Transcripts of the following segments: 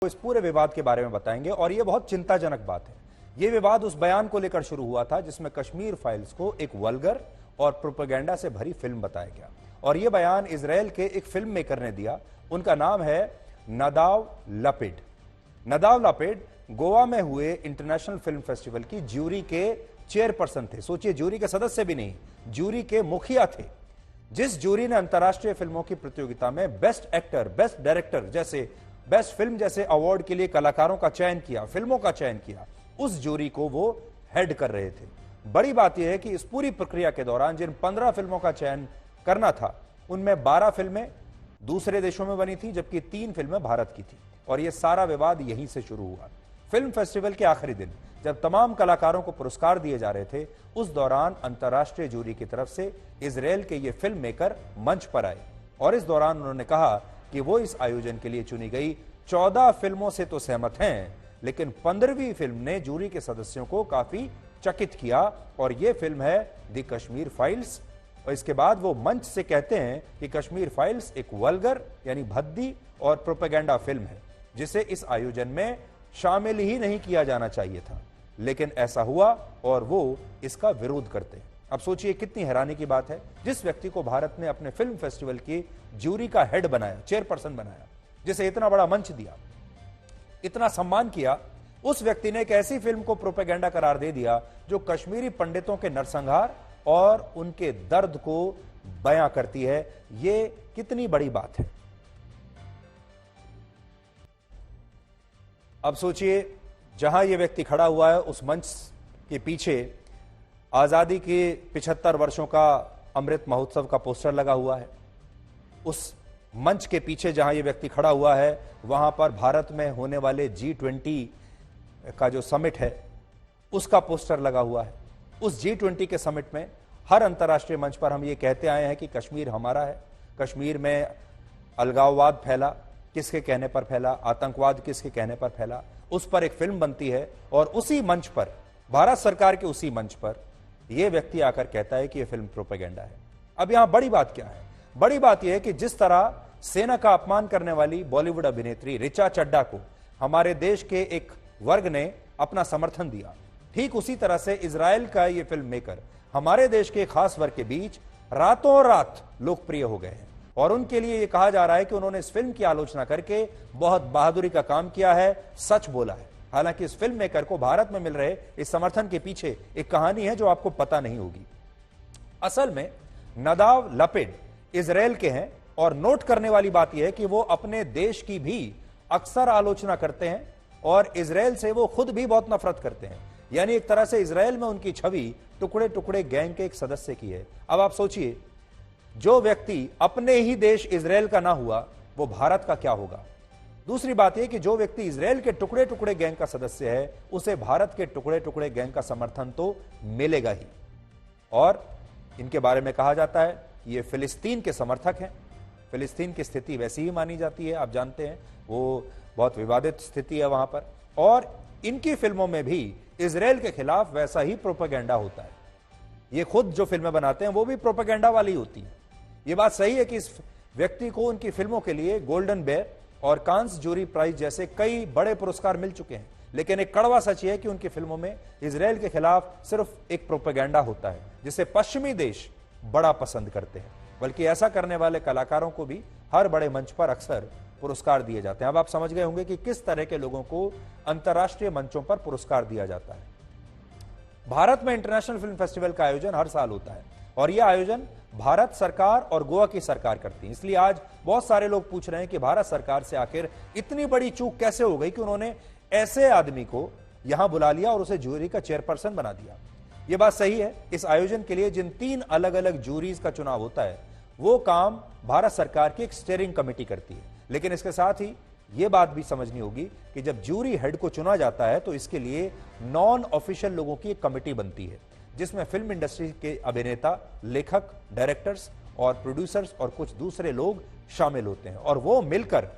इस पूरे विवाद के बारे में बताएंगे और यह बहुत चिंताजनक बात है। यह विवाद उस बयान को लेकर शुरू हुआ था जिसमें कश्मीर फाइल्स को एक वल्गर और प्रोपेगेंडा से भरी फिल्म बताया गया और यह बयान इजराइल के एक फिल्म मेकर ने दिया। उनका नाम है नदाव लपिड। नदाव लपिड गोवा में हुए इंटरनेशनल फिल्म फेस्टिवल की ज्यूरी के चेयरपर्सन थे। सोचिए, ज्यूरी के सदस्य भी नहीं, ज्यूरी के मुखिया थे। जिस ज्यूरी ने अंतर्राष्ट्रीय फिल्मों की प्रतियोगिता में बेस्ट एक्टर, बेस्ट डायरेक्टर जैसे बेस्ट फिल्म जैसे अवार्ड के लिए कलाकारों का चयन किया, फिल्मों का चयन किया, उस ज्यूरी को वो हेड कर रहे थे। बड़ी बात यह है कि इस पूरी प्रक्रिया के दौरान जिन 15 फिल्मों का चयन करना था उनमें 12 फिल्में दूसरे देशों में बनी थी जबकि 3 फिल्में भारत की थी और यह सारा विवाद यहीं से शुरू हुआ। फिल्म फेस्टिवल के आखिरी दिन जब तमाम कलाकारों को पुरस्कार दिए जा रहे थे, उस दौरान अंतर्राष्ट्रीय ज्यूरी की तरफ से इजराइल के ये फिल्म मेकर मंच पर आए और इस दौरान उन्होंने कहा कि वो इस आयोजन के लिए चुनी गई 14 फिल्मों से तो सहमत हैं, लेकिन 15वीं फिल्म ने जूरी के सदस्यों को काफी चकित किया और यह फिल्म है द कश्मीर फाइल्स। और इसके बाद वो मंच से कहते हैं कि कश्मीर फाइल्स एक वल्गर यानी भद्दी और प्रोपेगेंडा फिल्म है जिसे इस आयोजन में शामिल ही नहीं किया जाना चाहिए था, लेकिन ऐसा हुआ और वो इसका विरोध करते हैं। अब सोचिए कितनी हैरानी की बात है, जिस व्यक्ति को भारत ने अपने फिल्म फेस्टिवल की ज्यूरी का हेड बनाया, चेयरपर्सन बनाया, जिसे इतना बड़ा मंच दिया, इतना सम्मान किया, उस व्यक्ति ने एक ऐसी फिल्म को प्रोपेगेंडा करार दे दिया जो कश्मीरी पंडितों के नरसंहार और उनके दर्द को बयां करती है। यह कितनी बड़ी बात है। अब सोचिए, जहां यह व्यक्ति खड़ा हुआ है उस मंच के पीछे आजादी के 75 वर्षों का अमृत महोत्सव का पोस्टर लगा हुआ है। उस मंच के पीछे जहां यह व्यक्ति खड़ा हुआ है वहां पर भारत में होने वाले G20 का जो समिट है उसका पोस्टर लगा हुआ है। उस G20 के समिट में हर अंतर्राष्ट्रीय मंच पर हम ये कहते आए हैं कि कश्मीर हमारा है। कश्मीर में अलगाववाद फैला, किसके कहने पर फैला, आतंकवाद किसके कहने पर फैला, उस पर एक फिल्म बनती है और उसी मंच पर, भारत सरकार के उसी मंच पर यह व्यक्ति आकर कहता है कि यह फिल्म प्रोपेगेंडा है। अब यहां बड़ी बात क्या है? बड़ी बात यह है कि जिस तरह सेना का अपमान करने वाली बॉलीवुड अभिनेत्री ऋचा चड्ढा को हमारे देश के एक वर्ग ने अपना समर्थन दिया, ठीक उसी तरह से इजराइल का यह फिल्म मेकर हमारे देश के खास वर्ग के बीच रातों रात लोकप्रिय हो गए हैं और उनके लिए यह कहा जा रहा है कि उन्होंने इस फिल्म की आलोचना करके बहुत बहादुरी का काम किया है, सच बोला है। हालांकि इस फिल्म मेकर को भारत में मिल रहे इस समर्थन के पीछे एक कहानी है जो आपको पता नहीं होगी। असल में नदाव लपिड इजराइल के हैं और नोट करने वाली बात यह है कि वो अपने देश की भी अक्सर आलोचना करते हैं और इजराइल से वो खुद भी बहुत नफरत करते हैं। यानी एक तरह से इजराइल में उनकी छवि टुकड़े टुकड़े गैंग के एक सदस्य की है। अब आप सोचिए, जो व्यक्ति अपने ही देश इजराइल का ना हुआ वो भारत का क्या होगा। दूसरी बात यह कि जो व्यक्ति इजराइल के टुकड़े टुकड़े गैंग का सदस्य है उसे भारत के टुकड़े टुकड़े गैंग का समर्थन तो मिलेगा ही। और इनके बारे में कहा जाता है कि ये फिलिस्तीन के समर्थक हैं। फिलिस्तीन की स्थिति वैसी ही मानी जाती है, आप जानते हैं, वो बहुत विवादित स्थिति है वहां पर। और इनकी फिल्मों में भी इजराइल के खिलाफ वैसा ही प्रोपेगेंडा होता है। ये खुद जो फिल्में बनाते हैं वो भी प्रोपेगेंडा वाली होती है। ये बात सही है कि इस व्यक्ति को उनकी फिल्मों के लिए गोल्डन बेयर और कांस जूरी प्राइज जैसे कई बड़े पुरस्कार मिल चुके हैं, लेकिन एक कड़वा सच है कि उनकी फिल्मों में इजराइल के खिलाफ सिर्फ एक प्रोपेगेंडा होता है जिसे पश्चिमी देश बड़ा पसंद करते हैं। बल्कि ऐसा करने वाले कलाकारों को भी हर बड़े मंच पर अक्सर पुरस्कार दिए जाते हैं। अब आप समझ गए होंगे कि किस तरह के लोगों को अंतर्राष्ट्रीय मंचों पर पुरस्कार दिया जाता है। भारत में इंटरनेशनल फिल्म फेस्टिवल का आयोजन हर साल होता है और यह आयोजन भारत सरकार और गोवा की सरकार करती है। इसलिए आज बहुत सारे लोग पूछ रहे हैं कि भारत सरकार से आखिर इतनी बड़ी चूक कैसे हो गई कि उन्होंने ऐसे आदमी को यहां बुला लिया और उसे जूरी का चेयरपर्सन बना दिया। यह बात सही है, इस आयोजन के लिए जिन 3 अलग अलग जूरीज का चुनाव होता है वो काम भारत सरकार की एक स्टीयरिंग कमेटी करती है। लेकिन इसके साथ ही यह बात भी समझनी होगी कि जब जूरी हेड को चुना जाता है तो इसके लिए नॉन ऑफिशियल लोगों की एक कमेटी बनती है जिसमें फिल्म इंडस्ट्री के अभिनेता, लेखक, डायरेक्टर्स और प्रोड्यूसर्स और कुछ दूसरे लोग शामिल होते हैं और वो मिलकर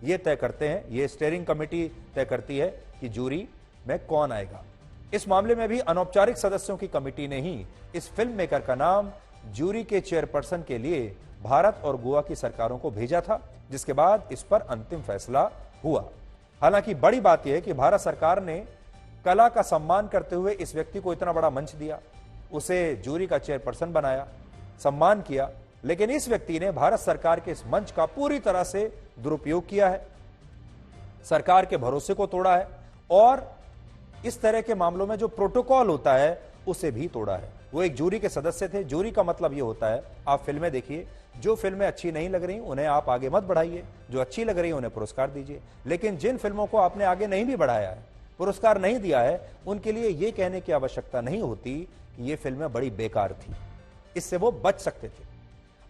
यह तय करते हैं, यह स्टीयरिंग कमेटी तय करती है कि जूरी में कौन आएगा। इस मामले में भी अनौपचारिक सदस्यों की कमेटी ने ही इस फिल्म मेकर का नाम जूरी के चेयरपर्सन के लिए भारत और गोवा की सरकारों को भेजा था, जिसके बाद इस पर अंतिम फैसला हुआ। हालांकि बड़ी बात यह है कि भारत सरकार ने कला का सम्मान करते हुए इस व्यक्ति को इतना बड़ा मंच दिया, उसे जूरी का चेयरपर्सन बनाया, सम्मान किया, लेकिन इस व्यक्ति ने भारत सरकार के इस मंच का पूरी तरह से दुरुपयोग किया है, सरकार के भरोसे को तोड़ा है और इस तरह के मामलों में जो प्रोटोकॉल होता है उसे भी तोड़ा है। वो एक जूरी के सदस्य थे। जूरी का मतलब यह होता है, आप फिल्में देखिए, जो फिल्में अच्छी नहीं लग रही उन्हें आप आगे मत बढ़ाइए, जो अच्छी लग रही है उन्हें पुरस्कार दीजिए। लेकिन जिन फिल्मों को आपने आगे नहीं भी बढ़ाया है, पुरस्कार नहीं दिया है, उनके लिए यह कहने की आवश्यकता नहीं होती कि ये फिल्में बड़ी बेकार थी, इससे वो बच सकते थे।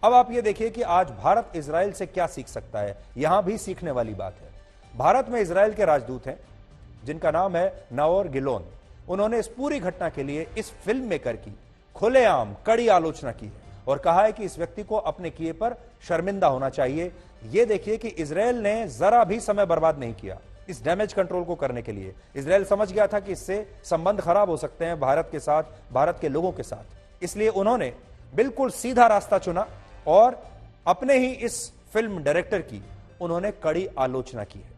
अब आप ये देखिए कि आज भारत इजराइल से क्या सीख सकता है। यहां भी सीखने वाली बात है। भारत में इजराइल के राजदूत हैं जिनका नाम है नाओर गिलोन। उन्होंने इस पूरी घटना के लिए इस फिल्म मेकर की खुलेआम कड़ी आलोचना की है और कहा है कि इस व्यक्ति को अपने किए पर शर्मिंदा होना चाहिए। यह देखिए कि इजराइल ने जरा भी समय बर्बाद नहीं किया इस डैमेज कंट्रोल को करने के लिए। इजराइल समझ गया था कि इससे संबंध खराब हो सकते हैं भारत के साथ, भारत के लोगों के साथ, इसलिए उन्होंने बिल्कुल सीधा रास्ता चुना और अपने ही इस फिल्म डायरेक्टर की उन्होंने कड़ी आलोचना की है।